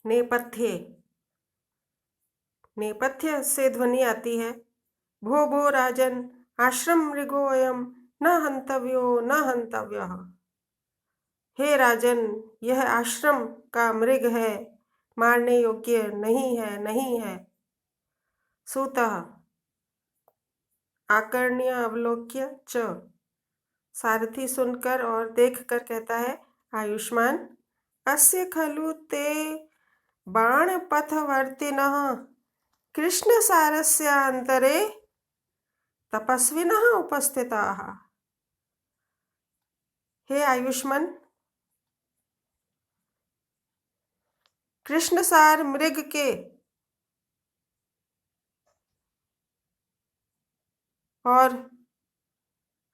नेपथ्य, नेपथ्य से ध्वनि आती है। भो भो राजन आश्रम मृगोऽयं न हन्तव्यो न हन्तव्यः। हे राजन, यह आश्रम का मृग है, मारने योग्य नहीं है, नहीं है। सूतः आकर्ण्य अवलोक्य च, सारथी सुनकर और देखकर कहता है, आयुष्मान अस्य खलु ते बाणपथवर्तिनः कृष्णसारस्य अंतरे तपस्विनः उपस्थिताः। हे आयुष्मान, कृष्णसार मृग के और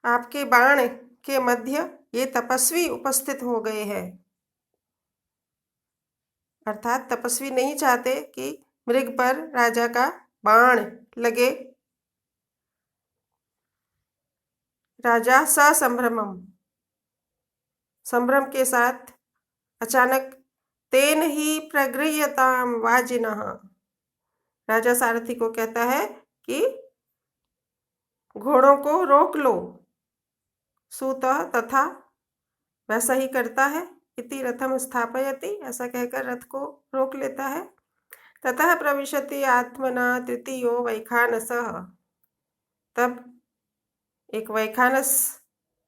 आपके बाण के मध्य ये तपस्वी उपस्थित हो गए हैं। अर्थात तपस्वी नहीं चाहते कि मृग पर राजा का बाण लगे। राजा ससंभ्रमम, संभ्रम के साथ अचानक तेन ही प्रगृह्यताम वाजिनः, राजा सारथी को कहता है कि घोड़ों को रोक लो। सूतः तथा, वैसा ही करता है। इति रथम स्थापयति, ऐसा कहकर रथ को रोक लेता है। ततः प्रविशति आत्मना तृतीयो वैखानसः, तब एक वैखानस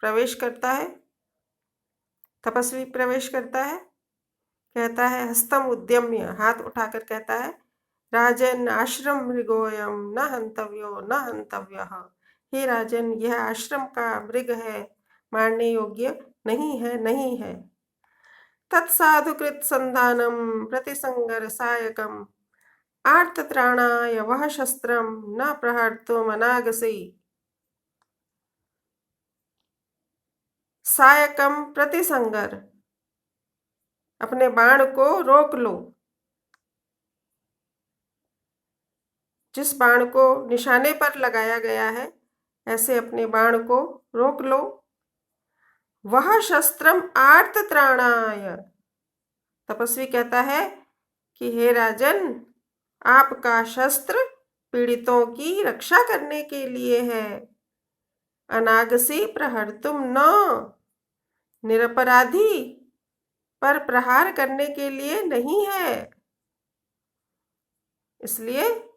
प्रवेश करता है, तपस्वी प्रवेश करता है। कहता है, हस्तम उद्यम्य, हाथ उठाकर कहता है, राजन आश्रम मृगोऽयं न हन्तव्यो न हन्तव्यः। हे राजन, यह आश्रम का मृग है, मारने योग्य नहीं है, नहीं है। तत्साधुकृत संधानम प्रतिसंगर सायकम आर्तत्राणाय वह शस्त्रम न प्रहर्तुम अनागसी। सायकम प्रतिसंगर, अपने बाण को रोक लो। जिस बाण को निशाने पर लगाया गया है, ऐसे अपने बाण को रोक लो। वह शस्त्रम आर्तत्राणाय, तपस्वी कहता है कि हे राजन, आपका शस्त्र पीड़ितों की रक्षा करने के लिए है। अनागसी प्रहर्तुम न, निरपराधी पर प्रहार करने के लिए नहीं है। इसलिए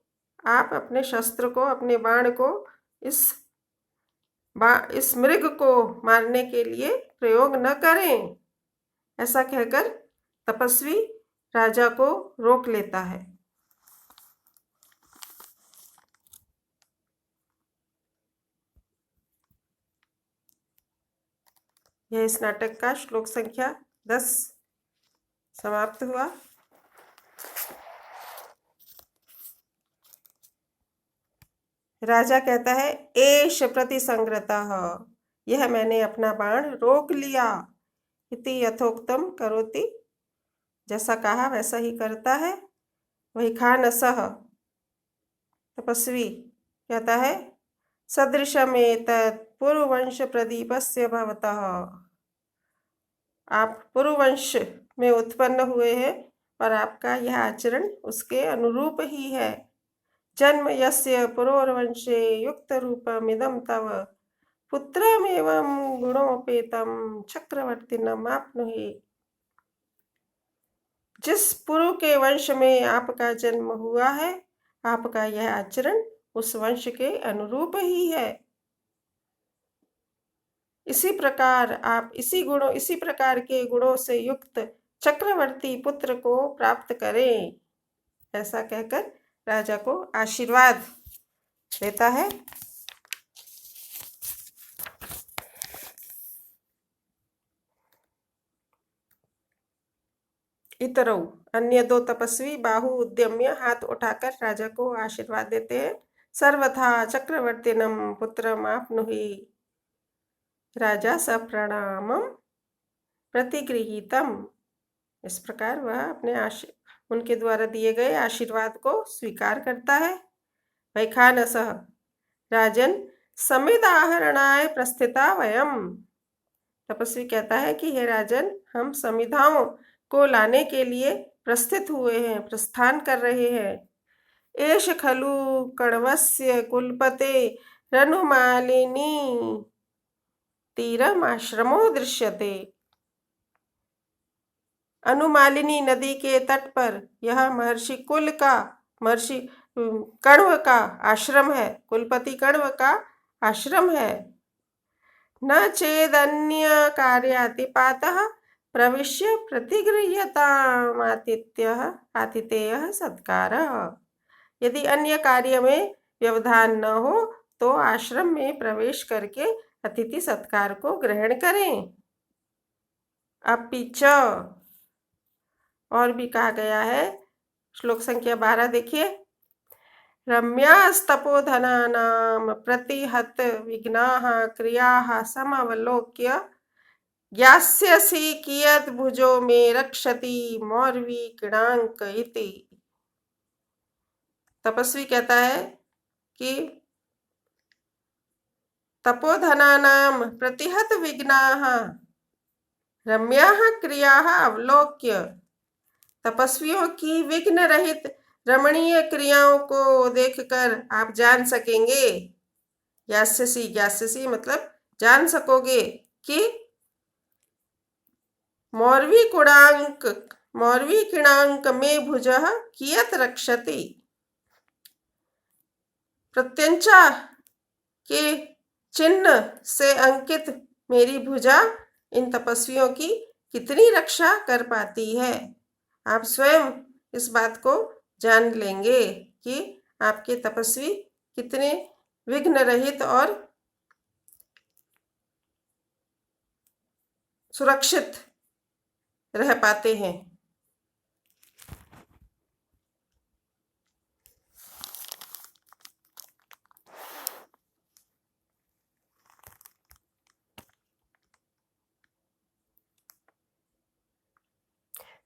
आप अपने शस्त्र को, अपने बाण को इस मृग को मारने के लिए प्रयोग न करें। ऐसा कहकर तपस्वी राजा को रोक लेता है। यह इस नाटक का श्लोक संख्या 10 समाप्त हुआ। राजा कहता है, एष प्रतिसंग्रतः, यह मैंने अपना बाण रोक लिया। इति यथोक्तम करोति, जैसा कहा वैसा ही करता है। वैखानसः, तपस्वी कहता है, सदृशमेतत् पुरुवंश प्रदीपस्य भवतः, आप पुरुवंश में उत्पन्न हुए हैं और आपका यह आचरण उसके अनुरूप ही है। जन्म यस्य पुरोर्वंशे युक्त रूपमिदं तव पुत्रमेवं गुणोपेतं चक्रवर्तिनम् आप्नुहि। जिस पुरु के वंश में आपका जन्म हुआ है, आपका यह आचरण उस वंश के अनुरूप ही है। इसी प्रकार आप इसी प्रकार के गुणों से युक्त चक्रवर्ती पुत्र को प्राप्त करें। ऐसा कहकर राजा को आशीर्वाद देता है। इतरौ, अन्य दो तपस्वी बाहु उद्यम्य, हाथ उठाकर राजा को आशीर्वाद देते हैं। सर्वथा चक्रवर्तिनम पुत्रम आप्नुहि, राजा सप्रणामम प्रतिगृहीतम, इस प्रकार वह अपने उनके द्वारा दिए गए आशीर्वाद को स्वीकार करता है। वैखानसः, राजन समिदाहरणाय प्रस्थिता वयम, तपस्वी कहता है कि हे राजन, हम समिधाओं को लाने के लिए प्रस्थित हुए हैं, प्रस्थान कर रहे हैं। एष खलु कण्वस्य कुलपते रनुमालिनी तीरमाश्रमो दृश्यते। अनुमालिनी नदी के तट पर यह महर्षि कण्व का आश्रम है, कुलपति कण्व का आश्रम है। न चेदन्य कार्यातिपातः प्रविश्य प्रतिगृह्यतामातिथेयः सत्कारः। यदि अन्य कार्य में व्यवधान न हो तो आश्रम में प्रवेश करके अतिथि सत्कार को ग्रहण करें। अपिच और भी कहा गया है, श्लोक संख्या 12 देखिए। रम्यास्तपोधनानां प्रतिहत विघ्नाः क्रियाः समवलोक्य ज्ञास्यसि कियत् भुजो मे रक्षति मौर्वी किणांक इति। तपस्वी कहता है कि तपोधनानां प्रतिहत विघ्नाः रम्याः क्रियाः अवलोक्य, तपस्वियों की विघ्न रहित रमणीय क्रियाओं को देखकर आप जान सकेंगे। यास्यसी मतलब जान सकोगे कि मौर्वी किणांक में भुजः कियत रक्षति। प्रत्यंचा के चिन्ह से अंकित मेरी भुजा इन तपस्वियों की कितनी रक्षा कर पाती है। आप स्वयं इस बात को जान लेंगे कि आपके तपस्वी कितने विघ्न रहित और सुरक्षित रह पाते हैं।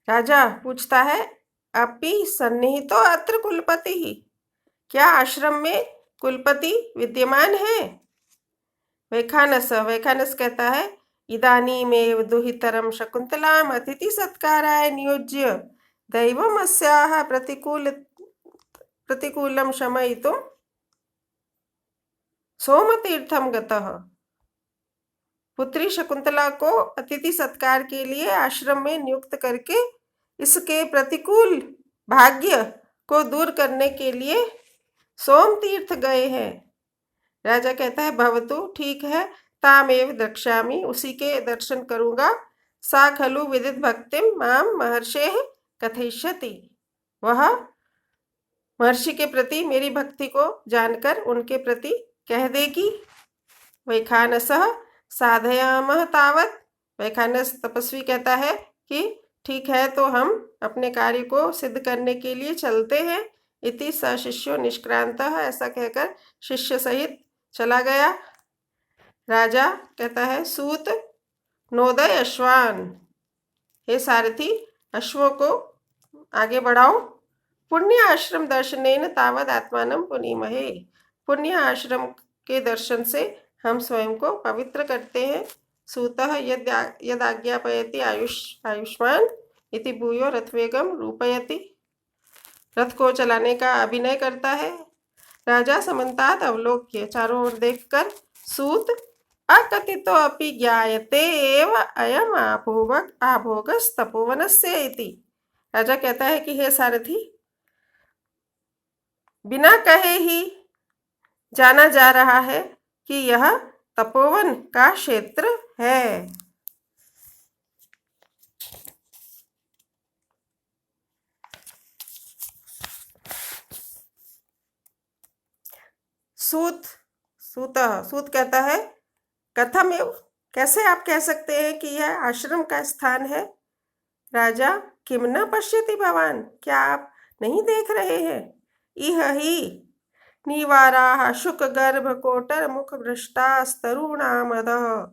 राजा पूछता है, अपि सन्निहितो अत्र कुलपति ही, क्या आश्रम में कुलपति विद्यमान है। वैखानस कहता है, इदानीमेव दुहितरं शकुन्तलाम् अतिथि सत्काराय नियोज्य दैवमस्याः प्रतिकूलं शमयितुं सोमतीर्थं गतः। पुत्री शकुंतला को अतिथि सत्कार के लिए आश्रम में नियुक्त करके इसके प्रतिकूल भाग्य को दूर करने के लिए सोम तीर्थ गए हैं। राजा कहता है, भवतु ठीक है, तामेव द्रक्ष्यामि, उसी के दर्शन करूंगा। सा खलु विदित भक्तिम माम महर्षेः कथयिष्यति, वह महर्षि के प्रति मेरी भक्ति को जानकर उनके प्रति कह देगी। वैखानसः साधयामः तावत्, वैखानस तपस्वी कहता है कि ठीक है, तो हम अपने कार्य को सिद्ध करने के लिए चलते हैं। इति स शिष्यो निष्क्रांतः, ऐसा कहकर शिष्य सहित चला गया। राजा कहता है, सूत नोदय अश्वान, हे सारथी अश्वों को आगे बढ़ाओ। पुण्य आश्रम दर्शनेन तावद आत्मानं पुनीमहे, पुण्य आश्रम के दर्शन से हम स्वयं को पवित्र करते हैं। सूतः यद आज्ञापयति आयुष्मान इति भूयो रथवेगम रूपयति, रथ को चलाने का अभिनय करता है। राजा समन्तात् अवलोक्य, चारों ओर देखकर सूत अकथितो अपि ज्ञायते एव अयम आभोगस्तपोवनस्य इति। राजा कहता है कि हे सारथी, बिना कहे ही जाना जा रहा है कि यह तपोवन का क्षेत्र है। सूत कहता है, कथम एव, कैसे आप कह सकते हैं कि यह आश्रम का स्थान है। राजा, किम न पश्यति भवान, क्या आप नहीं देख रहे हैं। इह ही निवाराः शुकगर्भकोटर मुखभ्रष्टास्तरुणामदः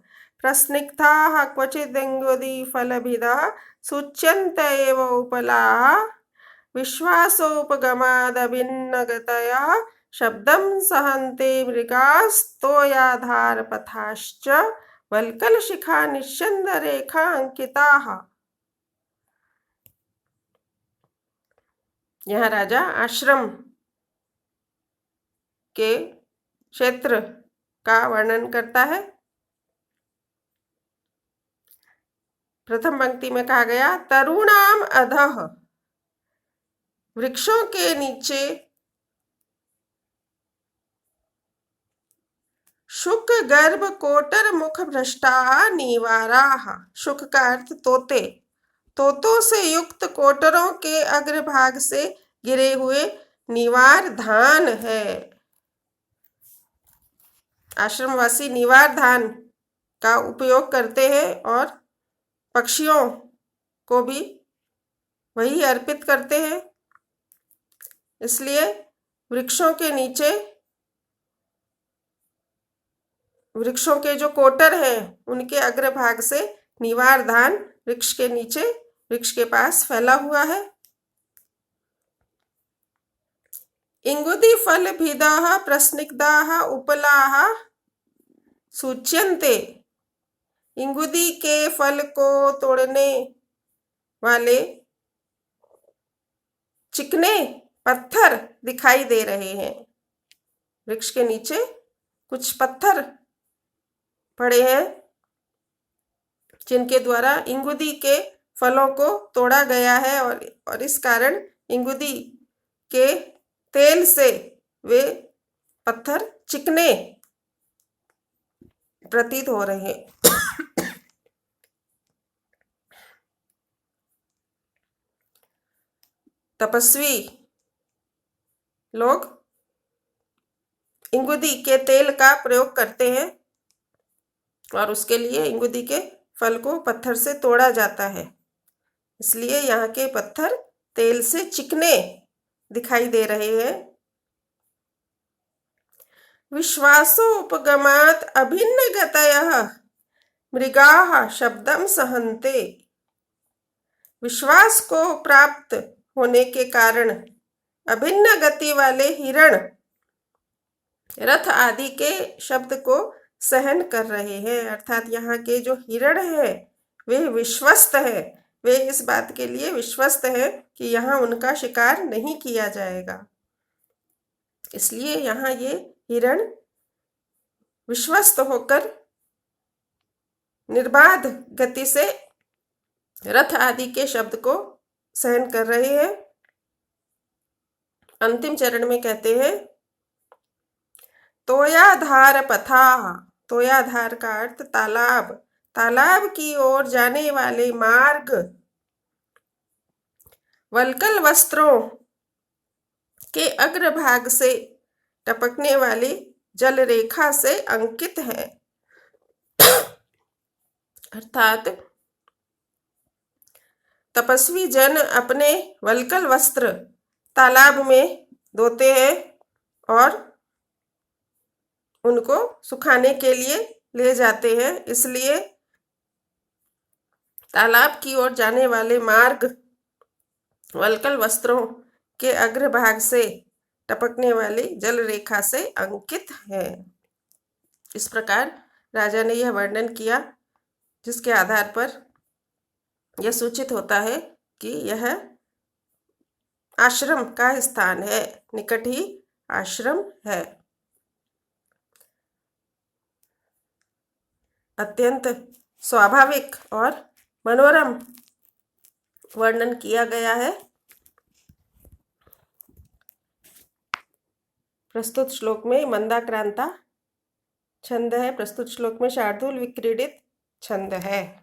प्रस्निग्धाः क्वचिदङ्गुदीफलभिदः सूच्यन्त एव उपलाः विश्वासोपगमादभिन्नगतयः शब्दं सहन्ते मृगास्तोयाधारपथाश्च वल्कलशिखा निश्चन्दरेखा अंकिताः। यहाँ राजा आश्रम के क्षेत्र का वर्णन करता है। प्रथम पंक्ति में कहा गया तरुणाम अधः, वृक्षों के नीचे शुक गर्भ कोटर मुख भ्रष्टा निवाराः। शुक का अर्थ तोते, तोतों से युक्त कोटरों के अग्रभाग से गिरे हुए निवार धान है। आश्रमवासी निवार धान का उपयोग करते हैं और पक्षियों को भी वही अर्पित करते हैं। इसलिए वृक्षों के नीचे, वृक्षों के जो कोटर हैं उनके अग्रभाग से निवार धान वृक्ष के नीचे, वृक्ष के पास फैला हुआ है। इंगुदी फल भिदाः प्रस्निग्धाः उपलाः सूच्यन्ते। इंगुदी के फल को तोड़ने वाले चिकने पत्थर दिखाई दे रहे हैं। वृक्ष के नीचे कुछ पत्थर पड़े हैं जिनके द्वारा इंगुदी के फलों को तोड़ा गया है और इस कारण इंगुदी के तेल से वे पत्थर चिकने प्रतीत हो रहे हैं। तपस्वी लोग इंगुदी के तेल का प्रयोग करते हैं और उसके लिए इंगुदी के फल को पत्थर से तोड़ा जाता है। इसलिए यहाँ के पत्थर तेल से चिकने दिखाई दे रहे हैं। विश्वासोपगमात् अभिन्न गतयः मृगाः शब्दम सहन्ते। विश्वास को प्राप्त होने के कारण अभिन्न गति वाले हिरण रथ आदि के शब्द को सहन कर रहे हैं। अर्थात यहाँ के जो हिरण है वे विश्वस्त है, वे इस बात के लिए विश्वस्त है कि यहाँ उनका शिकार नहीं किया जाएगा। इसलिए यहाँ ये हिरण विश्वस्त होकर निर्बाध गति से रथ आदि के शब्द को सहन कर रहे हैं। अंतिम चरण में कहते हैं तोयाधार पथाः। तोयाधार का अर्थ तालाब, तालाब की ओर जाने वाले मार्ग वल्कल वस्त्रों के अग्रभाग से टपकने वाली जल रेखा से अंकित है। अर्थात तपस्वी जन अपने वल्कल वस्त्र तालाब में धोते हैं और उनको सुखाने के लिए ले जाते हैं। इसलिए तालाब की ओर जाने वाले मार्ग वल्कल वस्त्रों के अग्रभाग से टपकने वाली जल रेखा से अंकित है। इस प्रकार राजा ने यह वर्णन किया, जिसके आधार पर यह सूचित होता है कि यह आश्रम का स्थान है, निकट ही आश्रम है। अत्यंत स्वाभाविक और मनोरम वर्णन किया गया है। प्रस्तुत श्लोक में मंदाक्रांता छंद है, प्रस्तुत श्लोक में शार्दूल विक्रीडित छंद है।